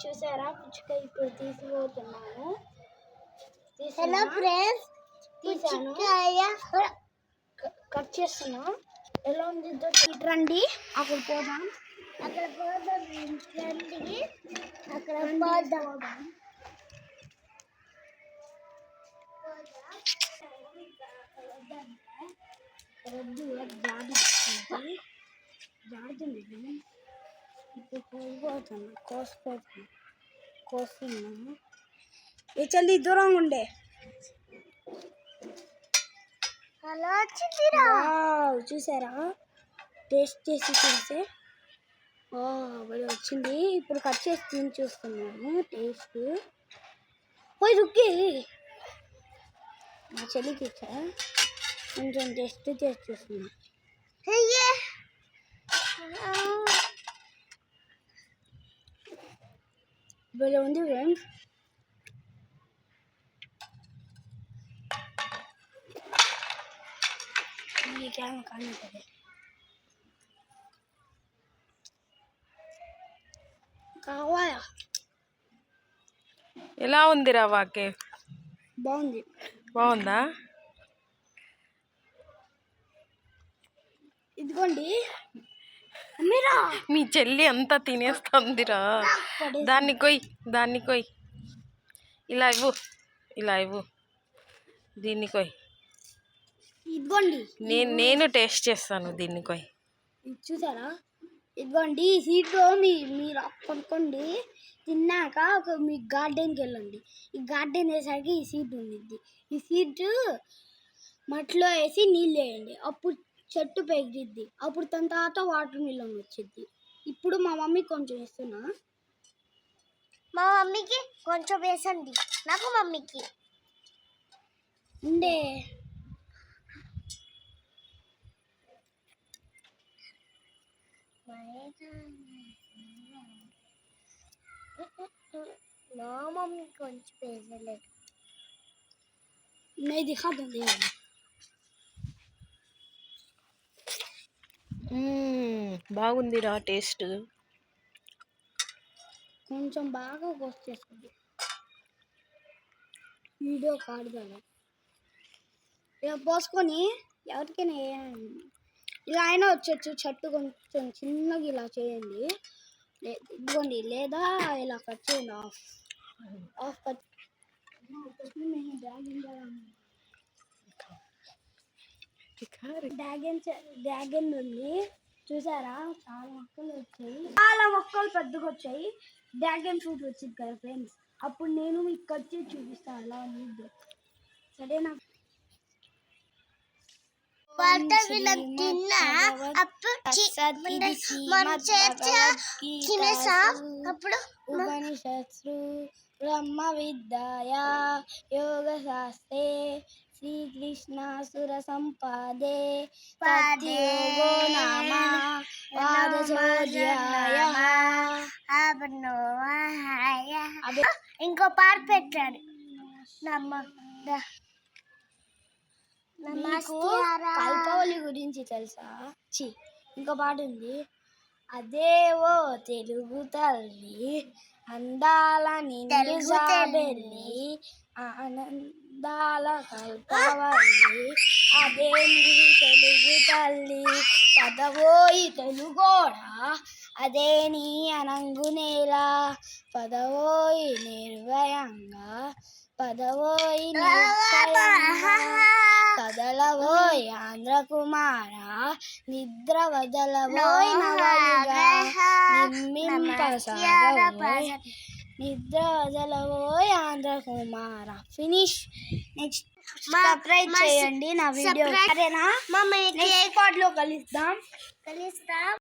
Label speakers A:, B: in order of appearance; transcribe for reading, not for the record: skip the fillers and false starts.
A: చూసారా పుచ్చుకాయ ఇప్పుడు తీసిపోతున్నాను.
B: Hello friends, పుచ్చకాయ
A: కట్ చేస్తున్నా. ఎలా ఉంది రండి, అక్కడ పోదాం.
B: అక్కడ పోదాం రండి, అక్కడ పోదాం.
A: జాడుతుంది ఇప్పుడు కోసిపోతున్నా, కోస్తున్నాను. ఏ చల్లి దూరంగా ఉండే.
B: అలా వచ్చిందిరా,
A: చూసారా? టేస్ట్ చేసి చూస్తే వచ్చింది. ఇప్పుడు కట్ చేసి తిని చూస్తున్నాను టేస్ట్. పోయి రుక్కి మా చెల్లికి ఇచ్చా, కొంచెం టేస్ట్ చేసి చూస్తున్నా. భలే ఉంది ఫ్రెండ్స్. కావాలా?
C: ఎలా ఉందిరా వాకే?
A: బాగుంది.
C: బాగుందా?
A: ఇదిగోండి మీరా,
C: మీ చెల్లి అంతా తినేస్తుందిరా. దాన్ని కొయ్ ఇలా ఇవ్వు, ఇలా ఇవ్వు, దీన్ని కొయ్.
A: ఇదిగోండి
C: నేను టేస్ట్ చేస్తాను, దీన్ని కొయ్.
A: చూసారా? ఇదిగోండి ఈ సీట్లో మీరు కొనుక్కోండి. తిన్నాక మీ గార్డెన్కి వెళ్ళండి. ఈ గార్డెన్ వేసరికి ఈ సీట్ ఉండిద్ది. ఈ సీటు మట్టిలో వేసి నీళ్ళు వేయండి, అప్పుడు చెట్టు పెరిగిద్ది. అప్పుడు దాని తర్వాత వాటర్ మిలన్ వచ్చింది. ఇప్పుడు మా మమ్మీకి కొంచెం ఇస్తున్నా.
B: మా మమ్మీకి కొంచెం వేసండి, నాకు మమ్మీకి
A: ఉండే.
B: మా మమ్మీ కొంచెం వేసలేదు.
A: नहीं दिखा दूंगी.
C: బాగుందిరా టేస్ట్.
A: కొంచెం బాగా పోస్ట్ చేసుకోండి, వీడియో కాడదాను. ఇలా పోసుకొని ఎవరికైనా ఇలా అయినా వచ్చచ్చు. చెట్టు కొంచెం చిన్నగా ఇలా చేయండి, ఇదిగోండి. లేదా ఇలా కట్ చేయండి, ఆఫ్ కట్. డ్రాగన్ ఉంది చూసారా? చాలా మొక్కలు వచ్చాయి, చాలా మొక్కలు పెద్దగా వచ్చాయి. డ్రాగన్ ఫ్రూట్ వచ్చింది కదా ఫ్రెండ్స్. అప్పుడు నేను మీకు కట్ చేసి చూపిస్తాను అలా ఉంది. సరేనా? ఉపనిషత్సు బ్రహ్మ విద్యా యోగ శాస్త్రే శ్రీకృష్ణ సుర సంపాదే పద్యోగో నామ వాదశోధ్యాయః.
B: ఇంకో పాట పెట్టారు.
A: కల్పవల్లి గురించి తెలుసా? ఇంకో పాట ఉంది. అదేవో తెలుగు తల్లి అందాల నిండుజాబెల్లి ఆనందాల కల్పవల్లి. అదే నీ తెలుగు తల్లి పదవోయి తెలుగోడా, అదే నీ అనంగు నేల పదవోయి నిర్భయంగా, పదవోయి కదలవోయ్ ఆంధ్ర కుమార, నిద్ర వదలవోయ్ నవయుగా నిమ్మింపసాగవోయ్, నిద్ర వదలవోయ్ ఆంధ్ర కుమార. ఫినిష్. నెక్స్ట్ సబ్స్క్రైబ్ చేయండి నా వీడియో. సరేనా? నెక్స్ట్ పార్ట్లో కలుద్దాం.